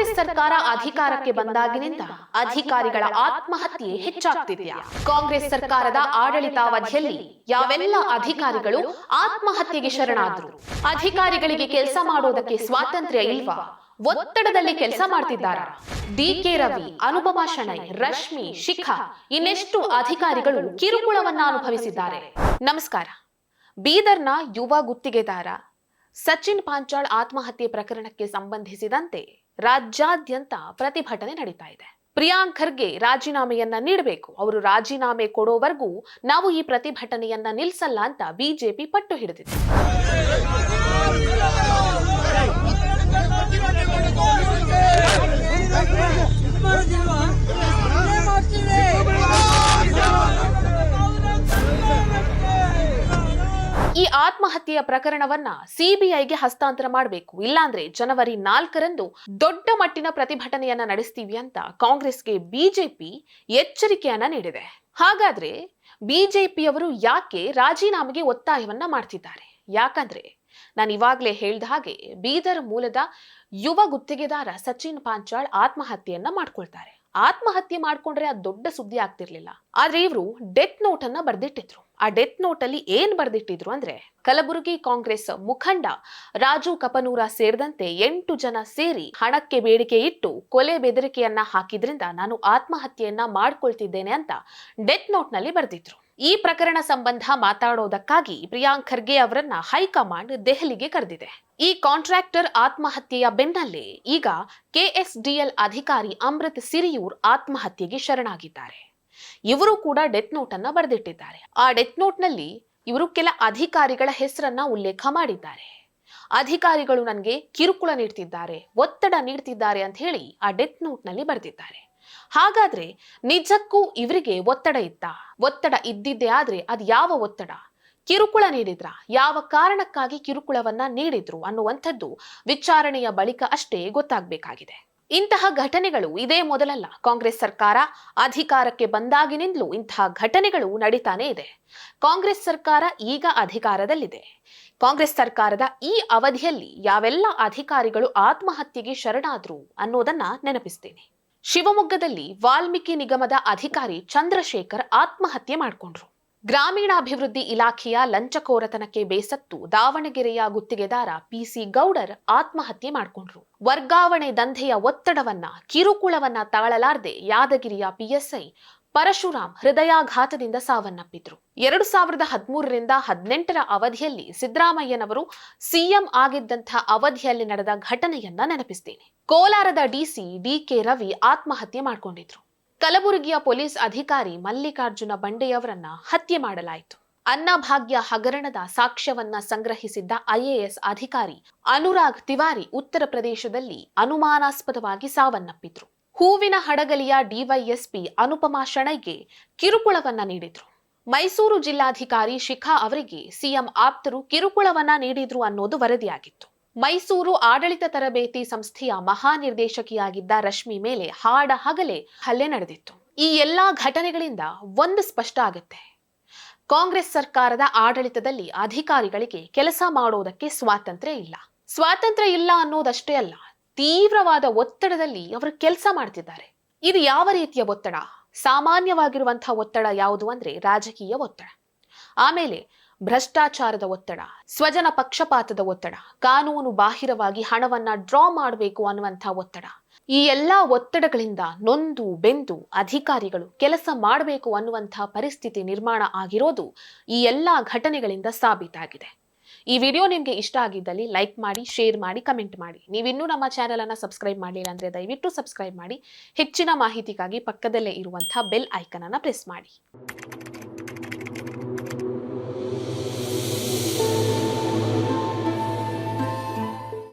ಕಾಂಗ್ರೆಸ್ ಸರ್ಕಾರ ಅಧಿಕಾರಕ್ಕೆ ಬಂದಾಗಿನಿಂದ ಅಧಿಕಾರಿಗಳ ಆತ್ಮಹತ್ಯೆ ಹೆಚ್ಚಾಗ್ತಿದೆಯಾ? ಕಾಂಗ್ರೆಸ್ ಸರ್ಕಾರದ ಆಡಳಿತಾವಧಿಯಲ್ಲಿ ಯಾವೆಲ್ಲ ಅಧಿಕಾರಿಗಳು ಆತ್ಮಹತ್ಯೆಗೆ ಶರಣಾದ್ರು? ಅಧಿಕಾರಿಗಳಿಗೆ ಕೆಲಸ ಮಾಡೋದಕ್ಕೆ ಸ್ವಾತಂತ್ರ್ಯ ಇಲ್ವಾ? ಒತ್ತಡದಲ್ಲಿ ಕೆಲಸ ಮಾಡ್ತಿದ್ದಾರಾ? ಡಿಕೆ ರವಿ, ಅನುಪಮಾ ಶೆಣೈ, ರಶ್ಮಿ, ಶಿಖಾ ಇನ್ನೆಷ್ಟು ಅಧಿಕಾರಿಗಳು ಕಿರುಕುಳವನ್ನ ಅನುಭವಿಸಿದ್ದಾರೆ? ನಮಸ್ಕಾರ. ಬೀದರ್ನ ಯುವ ಗುತ್ತಿಗೆದಾರ ಸಚಿನ್ ಪಾಂಚಾಳ್ ಆತ್ಮಹತ್ಯೆ ಪ್ರಕರಣಕ್ಕೆ ಸಂಬಂಧಿಸಿದಂತೆ ರಾಜ್ಯಾದ್ಯಂತ ಪ್ರತಿಭಟನೆ ನಡೀತಾ ಇದೆ. ಪ್ರಿಯಾಂಕ್ ಖರ್ಗೆ ರಾಜೀನಾಮೆಯನ್ನ ನೀಡಬೇಕು, ಅವರು ರಾಜೀನಾಮೆ ಕೊಡೋವರೆಗೂ ನಾವು ಈ ಪ್ರತಿಭಟನೆಯನ್ನ ನಿಲ್ಲಿಸಲ್ಲ ಅಂತ ಬಿಜೆಪಿ ಪಟ್ಟು ಹಿಡಿದಿದೆ. ಈ ಆತ್ಮಹತ್ಯೆಯ ಪ್ರಕರಣವನ್ನ ಸಿಬಿಐಗೆ ಹಸ್ತಾಂತರ ಮಾಡಬೇಕು, ಇಲ್ಲಾಂದ್ರೆ ಜನವರಿ 4ರಂದು ದೊಡ್ಡ ಮಟ್ಟಿನ ಪ್ರತಿಭಟನೆಯನ್ನ ನಡೆಸ್ತೀವಿ ಅಂತ ಕಾಂಗ್ರೆಸ್ಗೆ ಬಿಜೆಪಿ ಎಚ್ಚರಿಕೆಯನ್ನ ನೀಡಿದೆ. ಹಾಗಾದ್ರೆ ಬಿಜೆಪಿಯವರು ಯಾಕೆ ರಾಜೀನಾಮೆಗೆ ಒತ್ತಾಯವನ್ನ ಮಾಡ್ತಿದ್ದಾರೆ? ಯಾಕಂದ್ರೆ ನಾನು ಇವಾಗಲೇ ಹೇಳಿದ ಹಾಗೆ ಬೀದರ್ ಮೂಲದ ಯುವ ಗುತ್ತಿಗೆದಾರ ಸಚಿನ್ ಪಾಂಚಾಳ್ ಆತ್ಮಹತ್ಯೆಯನ್ನ ಮಾಡ್ಕೊಳ್ತಾರೆ. ಆತ್ಮಹತ್ಯೆ ಮಾಡ್ಕೊಂಡ್ರೆ ಅದು ದೊಡ್ಡ ಸುದ್ದಿ ಆಗ್ತಿರ್ಲಿಲ್ಲ. ಆದ್ರೆ ಇವರು ಡೆತ್ ನೋಟ್ ಅನ್ನ ಬರ್ದಿಟ್ಟಿದ್ರು. ಆ ಡೆತ್ ನೋಟ್ ಅಲ್ಲಿ ಏನ್ ಬರ್ದಿಟ್ಟಿದ್ರು ಅಂದ್ರೆ, ಕಲಬುರಗಿ ಕಾಂಗ್ರೆಸ್ ಮುಖಂಡ ರಾಜು ಕಪನೂರ ಸೇರಿದಂತೆ 8 ಜನ ಸೇರಿ ಹಣಕ್ಕೆ ಬೇಡಿಕೆ ಇಟ್ಟು ಕೊಲೆ ಬೆದರಿಕೆಯನ್ನ ಹಾಕಿದ್ರಿಂದ ನಾನು ಆತ್ಮಹತ್ಯೆಯನ್ನ ಮಾಡ್ಕೊಳ್ತಿದ್ದೇನೆ ಅಂತ ಡೆತ್ ನೋಟ್ ನಲ್ಲಿ ಬರ್ದಿದ್ರು. ಈ ಪ್ರಕರಣ ಸಂಬಂಧ ಮಾತಾಡೋದಕ್ಕಾಗಿ ಪ್ರಿಯಾಂಕ್ ಖರ್ಗೆ ಅವರನ್ನ ಹೈಕಮಾಂಡ್ ದೆಹಲಿಗೆ ಕರೆದಿದೆ. ಈ ಕಾಂಟ್ರಾಕ್ಟರ್ ಆತ್ಮಹತ್ಯೆಯ ಬೆನ್ನಲ್ಲೇ ಈಗ ಕೆಎಸ್ಡಿಎಲ್ ಅಧಿಕಾರಿ ಅಮೃತ್ ಸಿರಿಯೂರ್ ಆತ್ಮಹತ್ಯೆಗೆ ಶರಣಾಗಿದ್ದಾರೆ. ಇವರು ಕೂಡ ಡೆತ್ ನೋಟ್ ಅನ್ನ ಬರೆದಿಟ್ಟಿದ್ದಾರೆ. ಆ ಡೆತ್ ನೋಟ್ ನಲ್ಲಿ ಇವರು ಕೆಲ ಅಧಿಕಾರಿಗಳ ಹೆಸರನ್ನ ಉಲ್ಲೇಖ ಮಾಡಿದ್ದಾರೆ. ಅಧಿಕಾರಿಗಳು ನನಗೆ ಕಿರುಕುಳ ನೀಡ್ತಿದ್ದಾರೆ, ಒತ್ತಡ ನೀಡ್ತಿದ್ದಾರೆ ಅಂತ ಹೇಳಿ ಆ ಡೆತ್ ನೋಟ್ ನಲ್ಲಿ ಬರೆದಿದ್ದಾರೆ. ಹಾಗಾದ್ರೆ ನಿಜಕ್ಕೂ ಇವರಿಗೆ ಒತ್ತಡ ಇತ್ತಾ? ಒತ್ತಡ ಇದ್ದಿದ್ದೇ ಆದ್ರೆ ಅದು ಯಾವ ಒತ್ತಡ? ಕಿರುಕುಳ ನೀಡಿದ್ರ? ಯಾವ ಕಾರಣಕ್ಕಾಗಿ ಕಿರುಕುಳವನ್ನ ನೀಡಿದ್ರು ಅನ್ನುವಂಥದ್ದು ವಿಚಾರಣೆಯ ಬಳಿಕ ಅಷ್ಟೇ ಗೊತ್ತಾಗಬೇಕಾಗಿದೆ. ಇಂತಹ ಘಟನೆಗಳು ಇದೇ ಮೊದಲಲ್ಲ. ಕಾಂಗ್ರೆಸ್ ಸರ್ಕಾರ ಅಧಿಕಾರಕ್ಕೆ ಬಂದಾಗಿನಿಂದಲೂ ಇಂತಹ ಘಟನೆಗಳು ನಡೀತಾನೆ ಇದೆ. ಕಾಂಗ್ರೆಸ್ ಸರ್ಕಾರ ಈಗ ಅಧಿಕಾರದಲ್ಲಿದೆ. ಕಾಂಗ್ರೆಸ್ ಸರ್ಕಾರದ ಈ ಅವಧಿಯಲ್ಲಿ ಯಾವೆಲ್ಲ ಅಧಿಕಾರಿಗಳು ಆತ್ಮಹತ್ಯೆಗೆ ಶರಣಾದ್ರು ಅನ್ನೋದನ್ನ ನೆನಪಿಸ್ತೇನೆ. ಶಿವಮೊಗ್ಗದಲ್ಲಿ ವಾಲ್ಮೀಕಿ ನಿಗಮದ ಅಧಿಕಾರಿ ಚಂದ್ರಶೇಖರ್ ಆತ್ಮಹತ್ಯೆ ಮಾಡಿಕೊಂಡ್ರು. ಗ್ರಾಮೀಣಾಭಿವೃದ್ಧಿ ಇಲಾಖೆಯ ಲಂಚಕೋರತನಕ್ಕೆ ಬೇಸತ್ತು ದಾವಣಗೆರೆಯ ಗುತ್ತಿಗೆದಾರ ಪಿಸಿ ಗೌಡರ್ ಆತ್ಮಹತ್ಯೆ ಮಾಡಿಕೊಂಡ್ರು. ವರ್ಗಾವಣೆ ದಂಧೆಯ ಒತ್ತಡವನ್ನ, ಕಿರುಕುಳವನ್ನ ತಾಳಲಾರದೆ ಯಾದಗಿರಿಯ ಪಿಎಸ್ಐ ಪರಶುರಾಮ್ ಹೃದಯಾಘಾತದಿಂದ ಸಾವನ್ನಪ್ಪಿದ್ರು. 2013ರಿಂದ 2018ರ ಅವಧಿಯಲ್ಲಿ ಸಿದ್ದರಾಮಯ್ಯನವರು ಸಿಎಂ ಆಗಿದ್ದಂತಹ ಅವಧಿಯಲ್ಲಿ ನಡೆದ ಘಟನೆಯನ್ನ ನೆನಪಿಸ್ತೇನೆ. ಕೋಲಾರದ ಡಿಸಿ ಡಿಕೆ ರವಿ ಆತ್ಮಹತ್ಯೆ ಮಾಡಿಕೊಂಡಿದ್ರು. ಕಲಬುರಗಿಯ ಪೊಲೀಸ್ ಅಧಿಕಾರಿ ಮಲ್ಲಿಕಾರ್ಜುನ ಬಂಡೆಯವರನ್ನ ಹತ್ಯೆ ಮಾಡಲಾಯಿತು. ಅನ್ನಭಾಗ್ಯ ಹಗರಣದ ಸಾಕ್ಷ್ಯವನ್ನ ಸಂಗ್ರಹಿಸಿದ್ದ ಐಎಎಸ್ ಅಧಿಕಾರಿ ಅನುರಾಗ್ ತಿವಾರಿ ಉತ್ತರ ಪ್ರದೇಶದಲ್ಲಿ ಅನುಮಾನಾಸ್ಪದವಾಗಿ ಸಾವನ್ನಪ್ಪಿದ್ರು. ಹೂವಿನ ಹಡಗಲಿಯ ಡಿವೈಎಸ್ಪಿ ಅನುಪಮಾ ಶೆಣೈಗೆ ಕಿರುಕುಳವನ್ನ ನೀಡಿದ್ರು. ಮೈಸೂರು ಜಿಲ್ಲಾಧಿಕಾರಿ ಶಿಖಾ ಅವರಿಗೆ ಸಿಎಂ ಆಪ್ತರು ಕಿರುಕುಳವನ್ನ ನೀಡಿದ್ರು ಅನ್ನೋದು ವರದಿಯಾಗಿತ್ತು. ಮೈಸೂರು ಆಡಳಿತ ತರಬೇತಿ ಸಂಸ್ಥೆಯ ಮಹಾನಿರ್ದೇಶಕಿಯಾಗಿದ್ದ ರಶ್ಮಿ ಮೇಲೆ ಹಾಡ ಹಗಲೇ ಹಲ್ಲೆ ನಡೆದಿತ್ತು. ಈ ಎಲ್ಲಾ ಘಟನೆಗಳಿಂದ ಒಂದು ಸ್ಪಷ್ಟ ಆಗುತ್ತೆ, ಕಾಂಗ್ರೆಸ್ ಸರ್ಕಾರದ ಆಡಳಿತದಲ್ಲಿ ಅಧಿಕಾರಿಗಳಿಗೆ ಕೆಲಸ ಮಾಡೋದಕ್ಕೆ ಸ್ವಾತಂತ್ರ್ಯ ಇಲ್ಲ. ಸ್ವಾತಂತ್ರ್ಯ ಇಲ್ಲ ಅನ್ನೋದಷ್ಟೇ ಅಲ್ಲ, ತೀವ್ರವಾದ ಒತ್ತಡದಲ್ಲಿ ಅವರು ಕೆಲಸ ಮಾಡ್ತಿದ್ದಾರೆ. ಇದು ಯಾವ ರೀತಿಯ ಒತ್ತಡ? ಸಾಮಾನ್ಯವಾಗಿರುವಂತಹ ಒತ್ತಡ ಯಾವುದು ಅಂದ್ರೆ ರಾಜಕೀಯ ಒತ್ತಡ, ಆಮೇಲೆ ಭ್ರಷ್ಟಾಚಾರದ ಒತ್ತಡ, ಸ್ವಜನ ಪಕ್ಷಪಾತದ ಒತ್ತಡ, ಕಾನೂನು ಬಾಹಿರವಾಗಿ ಹಣವನ್ನ ಡ್ರಾ ಮಾಡಬೇಕು ಅನ್ನುವಂಥ ಒತ್ತಡ. ಈ ಎಲ್ಲಾ ಒತ್ತಡಗಳಿಂದ ನೊಂದು ಬೆಂದು ಅಧಿಕಾರಿಗಳು ಕೆಲಸ ಮಾಡಬೇಕು ಅನ್ನುವಂಥ ಪರಿಸ್ಥಿತಿ ನಿರ್ಮಾಣ ಆಗಿರೋದು ಈ ಎಲ್ಲಾ ಘಟನೆಗಳಿಂದ ಸಾಬೀತಾಗಿದೆ. ಈ ವಿಡಿಯೋ ನಿಮ್ಗೆ ಇಷ್ಟ ಆಗಿದ್ದಲ್ಲಿ ಲೈಕ್ ಮಾಡಿ, ಶೇರ್ ಮಾಡಿ, ಕಮೆಂಟ್ ಮಾಡಿ. ನೀವಿನ್ನೂ ನಮ್ಮ ಚಾನೆಲ್ ಅನ್ನ ಸಬ್ಸ್ಕ್ರೈಬ್ ಮಾಡಿಲ್ಲ ಅಂದ್ರೆ ದಯವಿಟ್ಟು ಸಬ್ಸ್ಕ್ರೈಬ್ ಮಾಡಿ. ಹೆಚ್ಚಿನ ಮಾಹಿತಿಗಾಗಿ ಪಕ್ಕದಲ್ಲೇ ಇರುವಂತಹ ಬೆಲ್ ಐಕನ್ ಅನ್ನ ಪ್ರೆಸ್ ಮಾಡಿ.